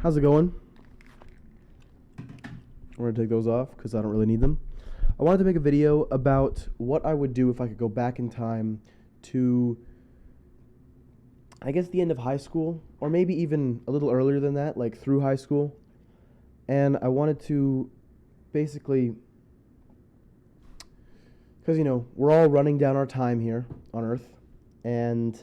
How's it going? We're going to take those off because I don't really need them. I wanted to make a video about what I would do if I could go back in time to, I guess, the end of high school, or maybe even a little earlier than that, like through high school. And I wanted to basically, because, we're all running down our time here on Earth, and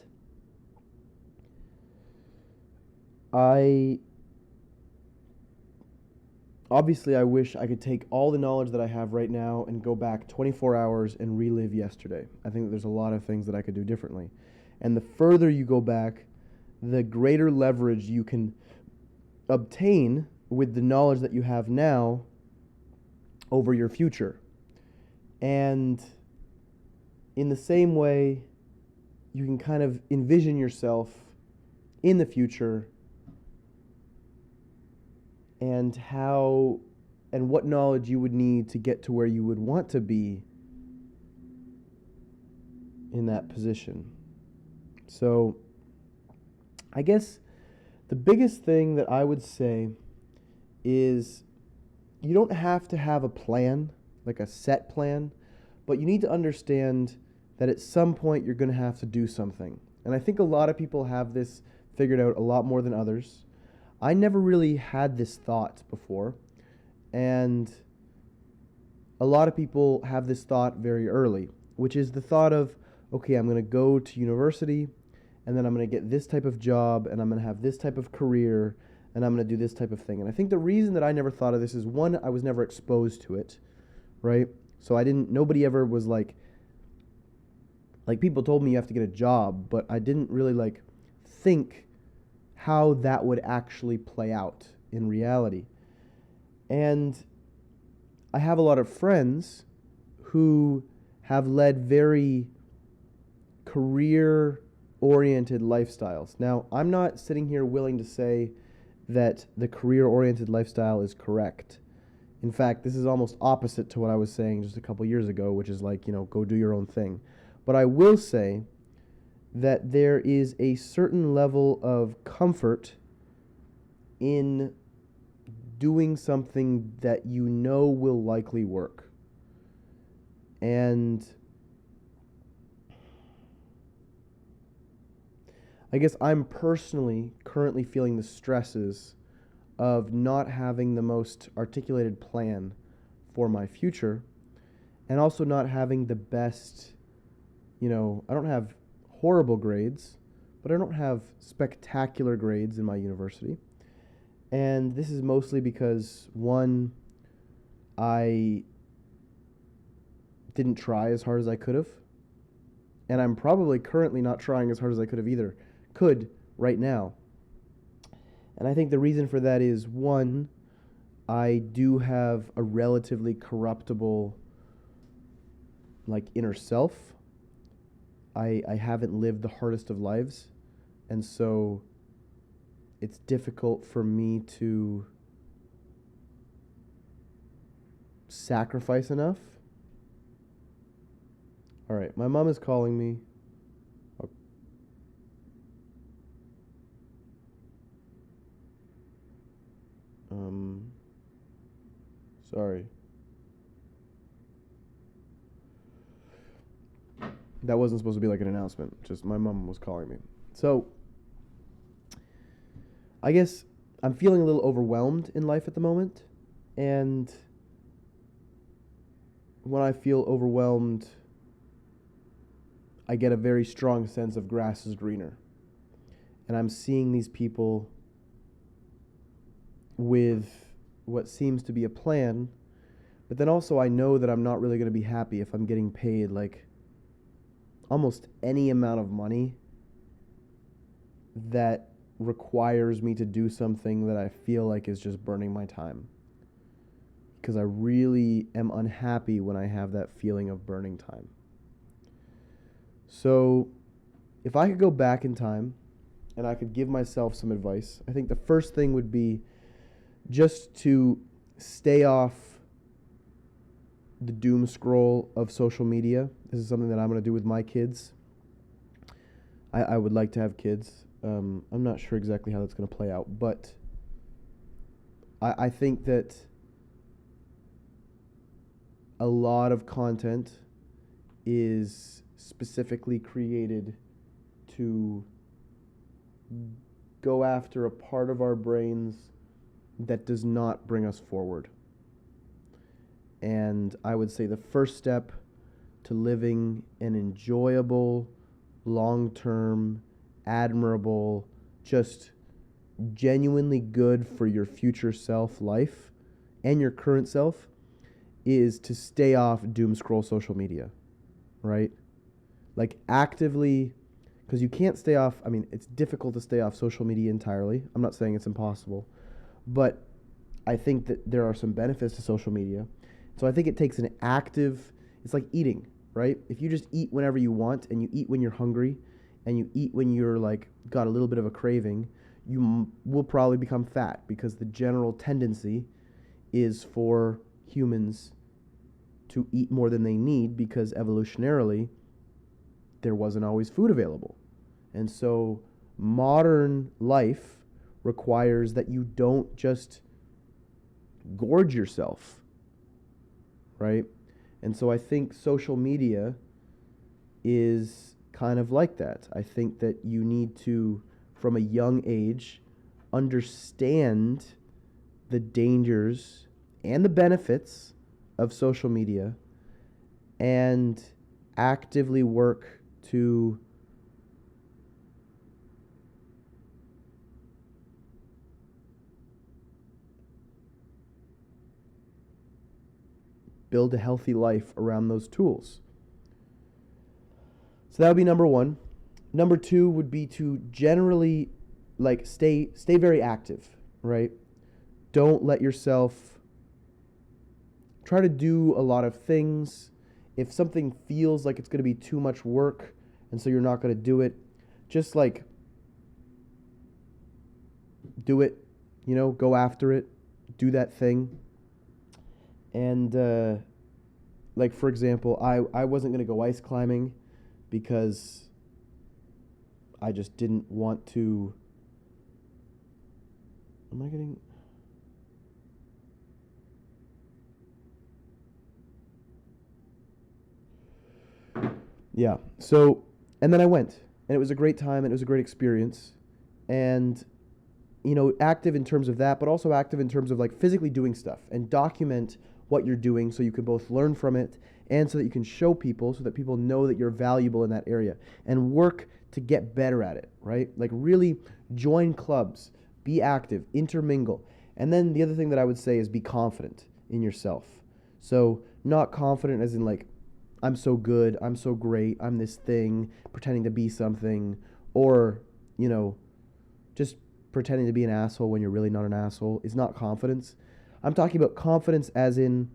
obviously, I wish I could take all the knowledge that I have right now and go back 24 hours and relive yesterday. I think that there's a lot of things that I could do differently. And the further you go back, the greater leverage you can obtain with the knowledge that you have now over your future. And in the same way, you can kind of envision yourself in the future and how and what knowledge you would need to get to where you would want to be in that position. So I guess the biggest thing that I would say is you don't have to have a plan, like a set plan, but you need to understand that at some point you're going to have to do something. And I think a lot of people have this figured out a lot more than others. I never really had this thought before, and a lot of people have this thought very early, which is the thought of, okay, I'm going to go to university, and then I'm going to get this type of job, and I'm going to have this type of career, and I'm going to do this type of thing. And I think the reason that I never thought of this is, one, I was never exposed to it, right? So nobody ever was like people told me you have to get a job, but I didn't really think how that would actually play out in reality. And I have a lot of friends who have led very career-oriented lifestyles. Now, I'm not sitting here willing to say that the career-oriented lifestyle is correct. In fact, this is almost opposite to what I was saying just a couple years ago, which is go do your own thing. But I will say that there is a certain level of comfort in doing something that you know will likely work. And I guess I'm personally currently feeling the stresses of not having the most articulated plan for my future, and also not having the best, I don't have horrible grades, but I don't have spectacular grades in my university. And this is mostly because, one, I didn't try as hard as I could have. And I'm probably currently not trying as hard as I could right now. And I think the reason for that is, one, I do have a relatively corruptible, inner self. I haven't lived the hardest of lives, and so it's difficult for me to sacrifice enough. All right, my mom is calling me. Sorry. That wasn't supposed to be like an announcement. Just my mom was calling me. So I guess I'm feeling a little overwhelmed in life at the moment. And when I feel overwhelmed, I get a very strong sense of grass is greener. And I'm seeing these people with what seems to be a plan, but then also I know that I'm not really going to be happy if I'm getting paid almost any amount of money that requires me to do something that I feel like is just burning my time. Because I really am unhappy when I have that feeling of burning time. So if I could go back in time and I could give myself some advice, I think the first thing would be just to stay off the doom scroll of social media. This is something that I'm going to do with my kids. I would like to have kids. I'm not sure exactly how that's going to play out, but I think that a lot of content is specifically created to go after a part of our brains that does not bring us forward. And I would say the first step to living an enjoyable, long-term, admirable, just genuinely good for your future self life and your current self is to stay off doom scroll social media, right? Like actively, because you can't stay off, I mean, it's difficult to stay off social media entirely. I'm not saying it's impossible, but I think that there are some benefits to social media. So I think it takes an active, it's like eating, right? If you just eat whenever you want and you eat when you're hungry and you eat when you're like got a little bit of a craving, you will probably become fat because the general tendency is for humans to eat more than they need because evolutionarily there wasn't always food available. And so modern life requires that you don't just gorge yourself, right? And so I think social media is kind of like that. I think that you need to, from a young age, understand the dangers and the benefits of social media and actively work to build a healthy life around those tools. So that would be number one. Number two would be to generally like stay very active, right? Don't let yourself try to do a lot of things. If something feels like it's going to be too much work and so you're not going to do it, just like do it, go after it, do that thing. And like for example, I wasn't going to go ice climbing because I just didn't want to. Am I getting? Yeah. So, and then I went, and it was a great time, and it was a great experience, and active in terms of that, but also active in terms of like physically doing stuff and document what you're doing so you can both learn from it and so that you can show people so that people know that you're valuable in that area and work to get better at it, right? Like really join clubs, be active, intermingle. And then the other thing that I would say is be confident in yourself. So not confident as in like, I'm so good, I'm so great, I'm this thing, pretending to be something, or, just pretending to be an asshole when you're really not an asshole is not confidence. I'm talking about confidence as in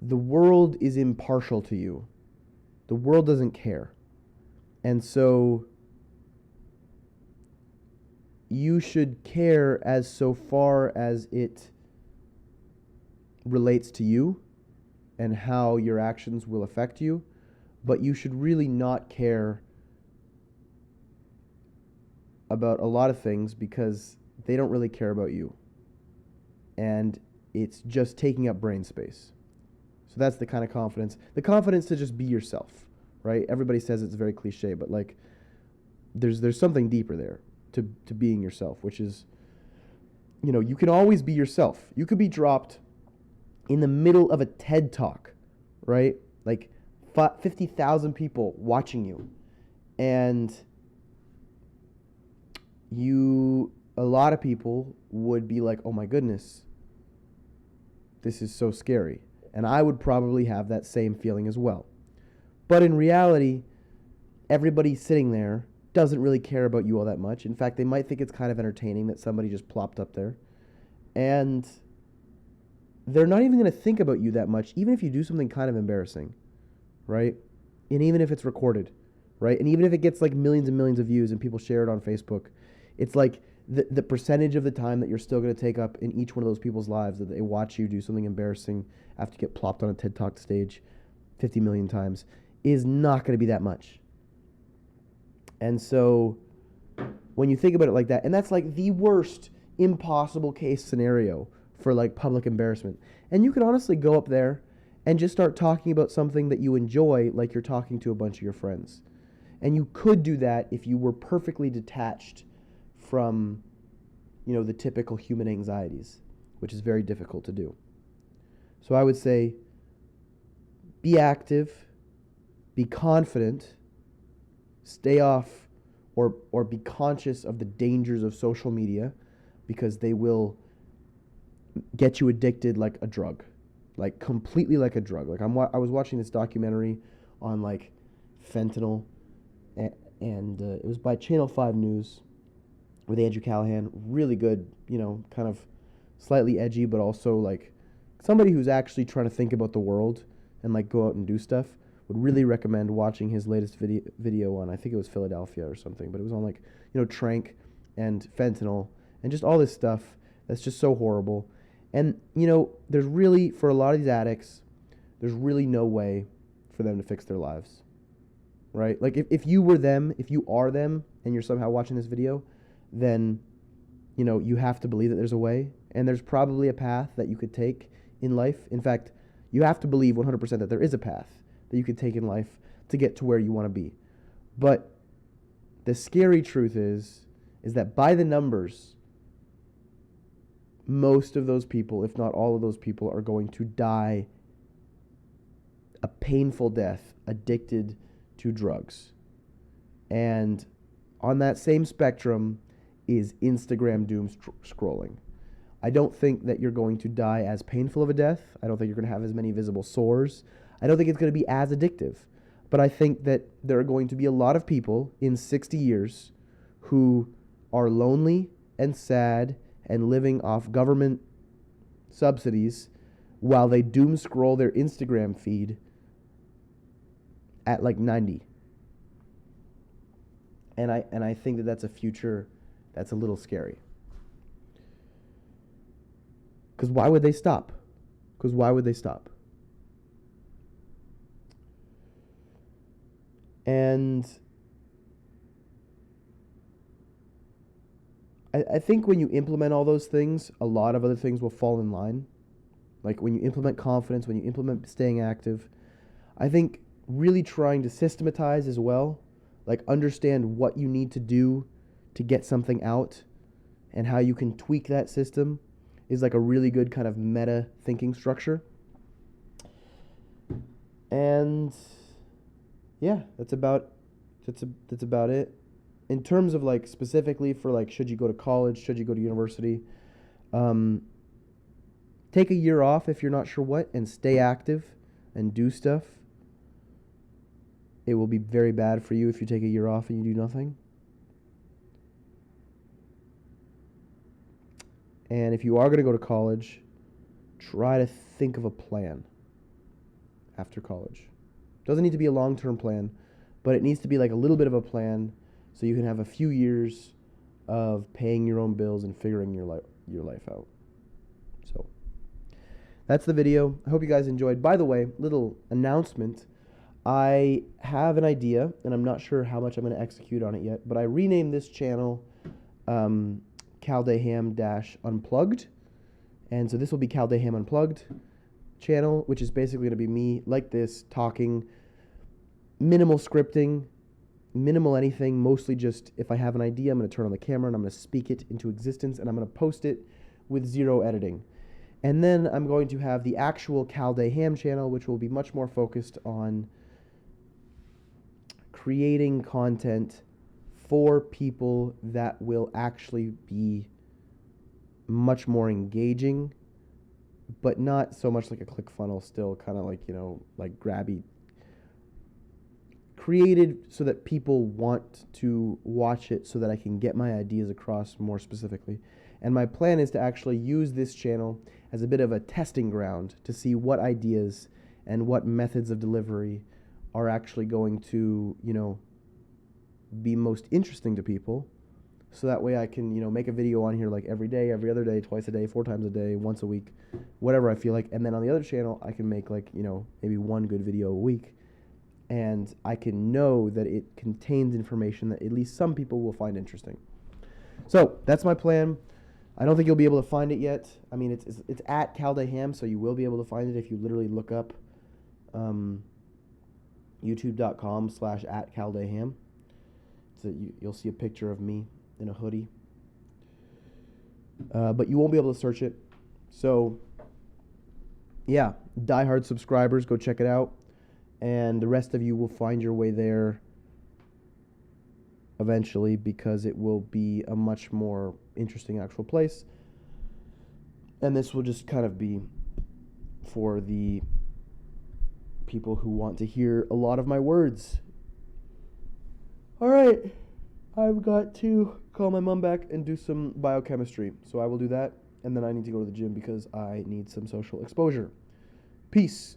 the world is impartial to you. The world doesn't care. And so you should care as so far as it relates to you and how your actions will affect you, but you should really not care about a lot of things because they don't really care about you. And it's just taking up brain space. So that's the kind of confidence. The confidence to just be yourself, right? Everybody says it's very cliche, but like there's something deeper there to being yourself, which is, you can always be yourself. You could be dropped in the middle of a TED Talk, right? Like 50,000 people watching you. And a lot of people would be like, oh my goodness, this is so scary. And I would probably have that same feeling as well. But in reality, everybody sitting there doesn't really care about you all that much. In fact, they might think it's kind of entertaining that somebody just plopped up there. And they're not even going to think about you that much, even if you do something kind of embarrassing, right? And even if it's recorded, right? And even if it gets like millions and millions of views and people share it on Facebook, it's like the percentage of the time that you're still going to take up in each one of those people's lives that they watch you do something embarrassing after you get plopped on a TED Talk stage 50 million times is not going to be that much. And so when you think about it like that, and that's like the worst impossible case scenario for like public embarrassment. And you can honestly go up there and just start talking about something that you enjoy, like you're talking to a bunch of your friends. And you could do that if you were perfectly detached from, the typical human anxieties, which is very difficult to do. So I would say be active, be confident, stay off or be conscious of the dangers of social media, because they will get you addicted like a drug, like completely like a drug. Like I was watching this documentary on like fentanyl, and it was by Channel 5 News with Andrew Callahan. Really good, kind of slightly edgy, but also like somebody who's actually trying to think about the world and like go out and do stuff. Would really recommend watching his latest video on, I think it was Philadelphia or something, but it was on like, trank and fentanyl and just all this stuff that's just so horrible. And, there's really, for a lot of these addicts, there's really no way for them to fix their lives, right? Like if you were them, if you are them and you're somehow watching this video, then, you have to believe that there's a way, and there's probably a path that you could take in life. In fact, you have to believe 100% that there is a path that you could take in life to get to where you want to be. But the scary truth is that by the numbers, most of those people, if not all of those people, are going to die a painful death addicted to drugs. And on that same spectrum is Instagram doom scrolling. I don't think that you're going to die as painful of a death. I don't think you're going to have as many visible sores. I don't think it's going to be as addictive. But I think that there are going to be a lot of people in 60 years who are lonely and sad and living off government subsidies while they doom scroll their Instagram feed at like 90. And I think that that's a future that's a little scary. Because why would they stop? And I think when you implement all those things, a lot of other things will fall in line. Like when you implement confidence, when you implement staying active, I think really trying to systematize as well, like understand what you need to do to get something out and how you can tweak that system is like a really good kind of meta thinking structure. And yeah, that's about it. In terms of like specifically for like, should you go to college, should you go to university, take a year off if you're not sure what, and stay active and do stuff. It will be very bad for you if you take a year off and you do nothing. And if you are going to go to college, try to think of a plan after college. Doesn't need to be a long-term plan, but it needs to be like a little bit of a plan so you can have a few years of paying your own bills and figuring your life out. So that's the video. I hope you guys enjoyed. By the way, little announcement. I have an idea, and I'm not sure how much I'm going to execute on it yet, but I renamed this channel Caldeham-Unplugged. And so this will be Caldeham Unplugged channel, which is basically going to be me like this, talking, minimal scripting, minimal anything, mostly just if I have an idea, I'm going to turn on the camera and I'm going to speak it into existence, and I'm going to post it with zero editing. And then I'm going to have the actual Caldeham channel, which will be much more focused on creating content for people that will actually be much more engaging, but not so much like a ClickFunnels, still kind of like, like grabby. Created so that people want to watch it so that I can get my ideas across more specifically. And my plan is to actually use this channel as a bit of a testing ground to see what ideas and what methods of delivery are actually going to, be most interesting to people. So that way I can, make a video on here like every day, every other day, twice a day, 4 times a day, once a week, whatever I feel like. And then on the other channel, I can make like, maybe one good video a week. And I can know that it contains information that at least some people will find interesting. So that's my plan. I don't think you'll be able to find it yet. I mean, it's at Caldeham, so you will be able to find it if you literally look up youtube.com/at Caldeham. So you'll see a picture of me in a hoodie. But you won't be able to search it. So, yeah, diehard subscribers, go check it out. And the rest of you will find your way there eventually, because it will be a much more interesting actual place. And this will just kind of be for the people who want to hear a lot of my words. All right, I've got to call my mom back and do some biochemistry. So I will do that, and then I need to go to the gym because I need some social exposure. Peace.